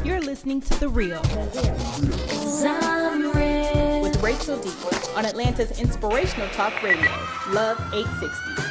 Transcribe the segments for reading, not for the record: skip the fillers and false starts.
You're listening to The Real with Rachel D on Atlanta's inspirational talk radio, Love 860.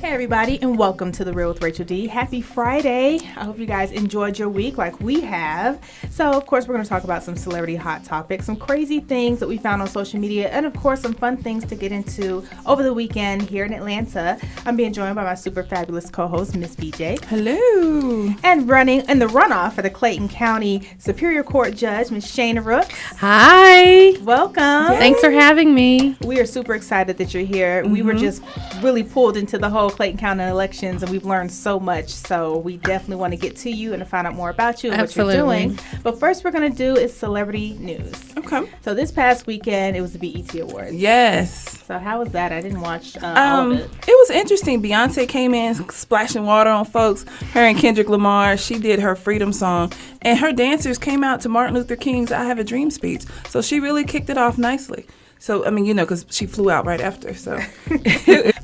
Hey everybody, and welcome to The Real with Rachel D. Happy Friday. I hope you guys enjoyed your week like we have. So, of course, we're going to talk about some celebrity hot topics, some crazy things that we found on social media, and, of course, some fun things to get into over the weekend here in Atlanta. I'm being joined by my super fabulous co-host, Miss BJ. Hello. And running in the runoff for the Clayton County Superior Court Judge, Miss Shana Rooks. Hi. Welcome. Thanks for having me. We are super excited that you're here. We were just really pulled into the whole Clayton County elections, and we've learned so much. So we definitely want to get to you and to find out more about you and Absolutely. what you're doing. But first, we're going to do is celebrity news. Okay. So this past weekend, it was the BET Awards. Yes. So how was that? I didn't watch all of it. It was interesting. Beyonce came in splashing water on folks. Her and Kendrick Lamar, she did her Freedom song. And her dancers came out to Martin Luther King's I Have a Dream speech. So she really kicked it off nicely. So, I mean, you know, because she flew out right after, so.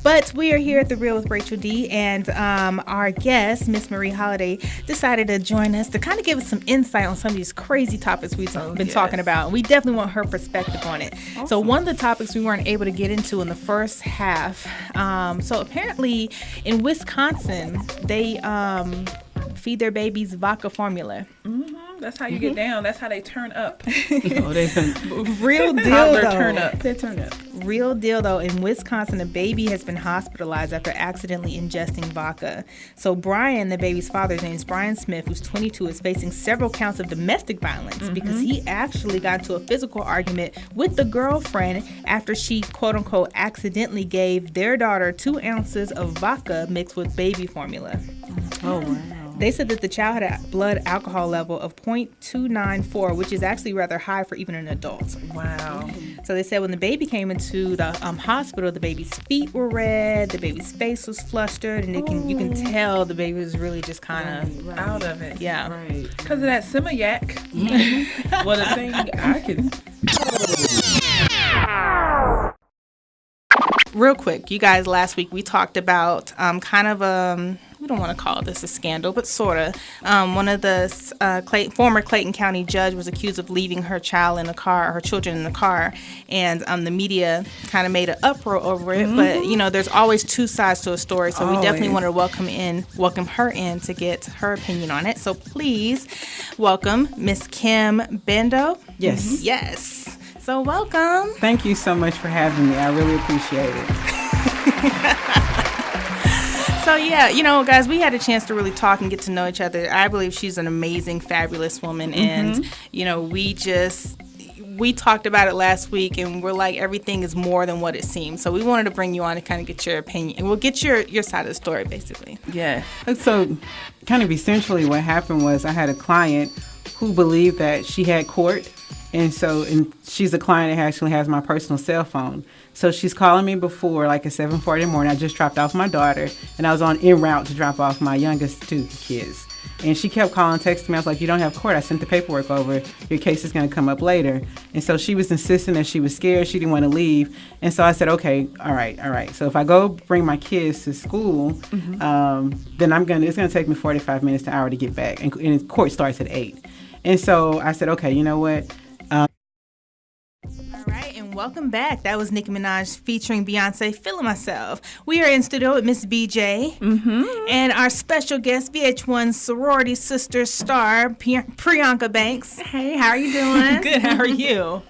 But we are here at The Real with Rachel D, and our guest, Miss Marie Holiday, decided to join us to kind of give us some insight on some of these crazy topics we've been talking about. And we definitely want her perspective on it. Awesome. So one of the topics we weren't able to get into in the first half, so apparently in Wisconsin, they feed their babies vodka formula. That's how you get down. That's how they turn up. Real deal, though. Turn up. They turn up. Real deal, though. In Wisconsin, a baby has been hospitalized after accidentally ingesting vodka. So Brian, the baby's father's name is Brian Smith, who's 22, is facing several counts of domestic violence because he actually got into a physical argument with the girlfriend after she, quote unquote, accidentally gave their daughter 2 ounces of vodka mixed with baby formula. Oh, wow. They said that the child had a blood alcohol level of 0.294, which is actually rather high for even an adult. Wow. So they said when the baby came into the hospital, the baby's feet were red, the baby's face was flustered, and you can tell the baby was really just kind of Out of it. Yeah. Right. Because of that Similac. What a thing I can. Real quick, you guys, last week we talked about we don't want to call this a scandal, but sort of. One of the former Clayton County judge was accused of leaving her child in the car, her children in the car, and the media kind of made an uproar over it. But, you know, there's always 2 sides to a story, so we definitely want to welcome her in to get her opinion on it. So please welcome Miss Kim Bendo. Yes. Yes. So welcome. Thank you so much for having me. I really appreciate it. So, yeah, you know, guys, we had a chance to really talk and get to know each other. I believe she's an amazing, fabulous woman. And, you know, we talked about it last week, and we're like, everything is more than what it seems. So we wanted to bring you on to kind of get your opinion. And we'll get your side of the story, basically. Yeah. So kind of essentially what happened was I had a client who believed that she had court. And she's a client that actually has my personal cell phone. So she's calling me before, like at 7:40 in the morning. I just dropped off my daughter, and I was en route to drop off my youngest 2 kids. And she kept calling, texting me. I was like, you don't have court. I sent the paperwork over. Your case is going to come up later. And so she was insisting that she was scared. She didn't want to leave. And so I said, okay, all right. So if I go bring my kids to school, then it's going to take me 45 minutes to an hour to get back. And court starts at 8. And so I said, okay, you know what? Welcome back. That was Nicki Minaj featuring Beyonce, Feeling Myself. We are in studio with Miss BJ and our special guest, VH1 sorority sister star, Priyanka Banks. Hey, how are you doing? Good. How are you?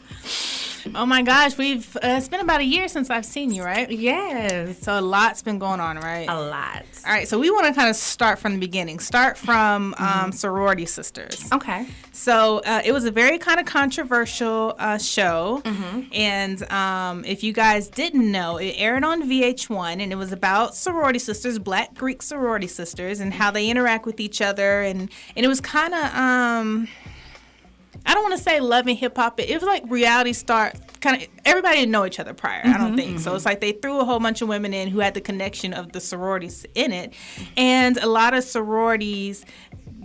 Oh my gosh, it's been about a year since I've seen you, right? Yes. So a lot's been going on, right? A lot. All right, so we want to kind of start from the beginning. Start from sorority sisters. Okay. So it was a very kind of controversial show. And if you guys didn't know, it aired on VH1, and it was about sorority sisters, Black Greek sorority sisters, and how they interact with each other. And it was kind of... I don't want to say love and hip hop. It was like reality star kind of. Everybody didn't know each other prior. I don't think so. It's like they threw a whole bunch of women in who had the connection of the sororities in it, and a lot of sororities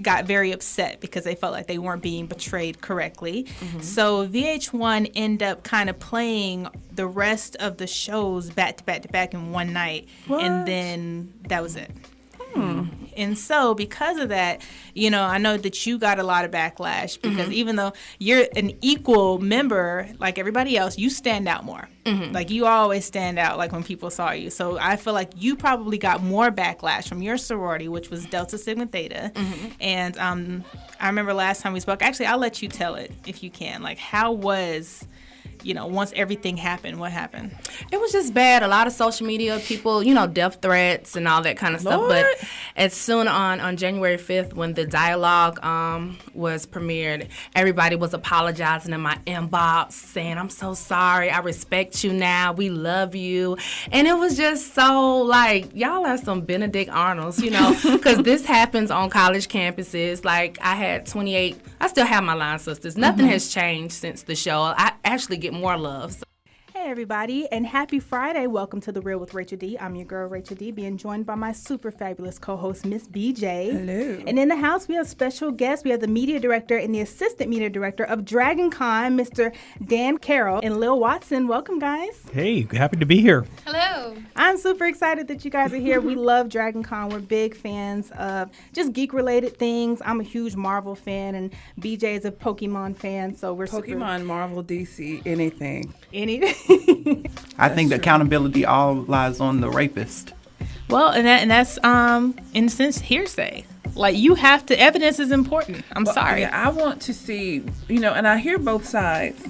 got very upset because they felt like they weren't being portrayed correctly. So VH1 ended up kind of playing the rest of the shows back to back to back in one night, and then that was it. And so because of that, I know that you got a lot of backlash because even though you're an equal member like everybody else, you stand out more. Like you always stand out like when people saw you. So I feel like you probably got more backlash from your sorority, which was Delta Sigma Theta. And I remember last time we spoke, actually I'll let you tell it if you can. Like how was once everything happened, what happened? It was just bad. A lot of social media people, death threats and all that kind of stuff. But as soon on January 5th, when the dialogue was premiered, everybody was apologizing in my inbox, saying, I'm so sorry. I respect you now. We love you. And it was just so like, y'all are some Benedict Arnolds, because this happens on college campuses. Like I had 28, I still have my line sisters. Nothing has changed since the show. I actually get more love. So. Hey everybody, and happy Friday. Welcome to The Real with Rachel D. I'm your girl, Rachel D, being joined by my super fabulous co-host, Miss BJ. Hello. And in the house, we have special guests. We have the media director and the assistant media director of Dragon Con, Mr. Dan Carroll and Lil Watson. Welcome, guys. Hey, happy to be here. Hello. I'm super excited that you guys are here. We love Dragon Con. We're big fans of just geek-related things. I'm a huge Marvel fan, and BJ is a Pokemon fan, so we're Pokemon, Marvel, DC, anything. I think the accountability all lies on the rapist. Well, and that's in a sense hearsay. Like you have to, evidence is important. I'm sorry. Yeah, I want to see, and I hear both sides.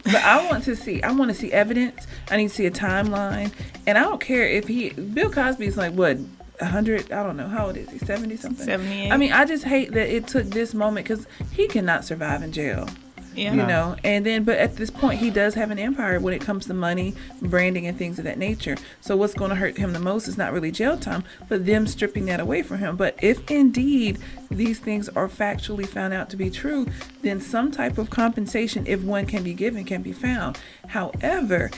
But I want to see evidence. I need to see a timeline. And I don't care if Bill Cosby's like, what, 100? I don't know. How old is he? 70 something? 78. I mean, I just hate that it took this moment because he cannot survive in jail. Yeah. And then, but at this point, he does have an empire when it comes to money, branding, and things of that nature. So what's going to hurt him the most is not really jail time, but them stripping that away from him. But if indeed these things are factually found out to be true, then some type of compensation, if one can be given, can be found. However,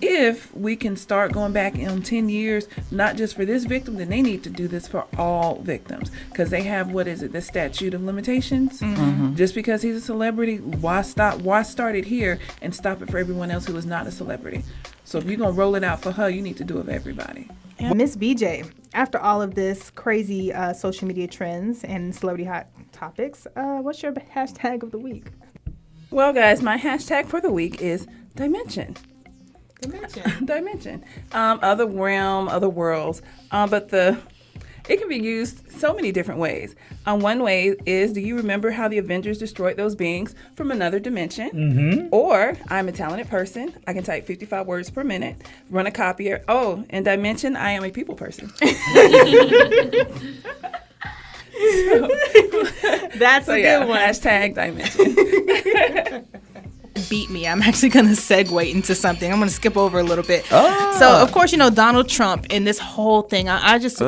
if we can start going back in 10 years, not just for this victim, then they need to do this for all victims. Because they have, the statute of limitations? Just because he's a celebrity, why start it here and stop it for everyone else who is not a celebrity? So if you're going to roll it out for her, you need to do it for everybody. Miss BJ, after all of this crazy social media trends and celebrity hot topics, what's your hashtag of the week? Well, guys, my hashtag for the week is Dimension. Other realm, other worlds. But it can be used so many different ways. One way is, do you remember how the Avengers destroyed those beings from another dimension? Or, I'm a talented person. I can type 55 words per minute, run a copier. Oh, in Dimension, I am a people person. That's a good one. Hashtag Dimension. Beat me. I'm actually going to segue into something. I'm going to skip over a little bit. So, of course, Donald Trump and this whole thing, I just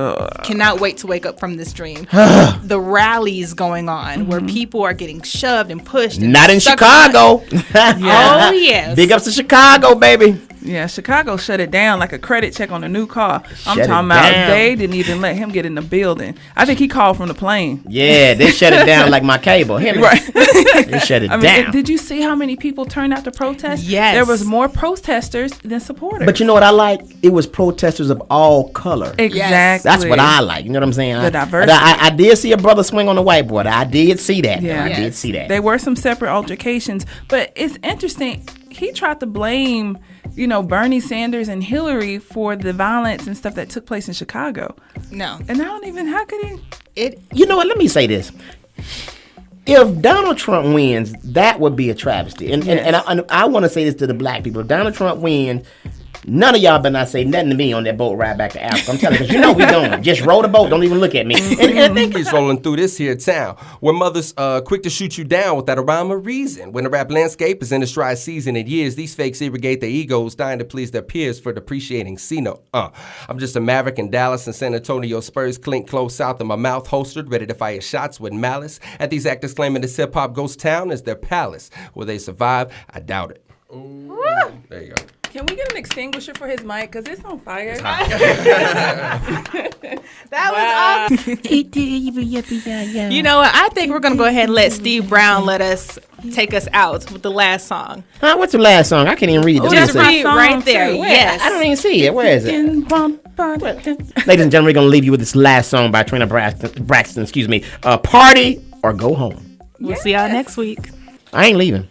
cannot wait to wake up from this dream. The rallies going on where people are getting shoved and pushed. And not in Chicago. Oh, yes. Big ups to Chicago, baby. Yeah, Chicago shut it down like a credit check on a new car. I'm Shut talking it about down. they didn't even let him get in the building. I think he called from the plane. Yeah, they shut it down like my cable. Right. They shut it down. Did you see how many people turned out to protest? Yes. There was more protesters than supporters. But you know what I like? It was protesters of all color. Exactly. That's what I like. You know what I'm saying? The diversity. I did see a brother swing on the whiteboard. I did see that. Yeah. I Yes. did see that. There were some separate altercations, but it's interesting. He tried to blame, Bernie Sanders and Hillary for the violence and stuff that took place in Chicago. No. And how could he? You know what? Let me say this. If Donald Trump wins, that would be a travesty. And I want to say this to the black people. If Donald Trump wins, none of y'all better not say nothing to me on that boat ride back to Africa. I'm telling you, because we going. Just row the boat. Don't even look at me. And I think he's rolling through this here town, where mothers quick to shoot you down without a rhyme or reason. When the rap landscape is in its dry season in years, these fakes irrigate their egos, dying to please their peers for depreciating C-note. I'm just a maverick in Dallas and San Antonio Spurs clink close south of my mouth holstered, ready to fire shots with malice. At these actors claiming this hip-hop ghost town is their palace. Will they survive? I doubt it. Ooh. There you go. Can we get an extinguisher for his mic? Because it's on fire. That was awesome. You know what? I think we're gonna go ahead and let Steve Brown take us out with the last song. Huh? What's the last song? I can't even read it. What Just is it? read right there. too. Yes. I don't even see it. Where is it? Ladies and gentlemen, we're gonna leave you with this last song by Trina Braxton. Excuse me. Party or go home. We'll see y'all next week. I ain't leaving.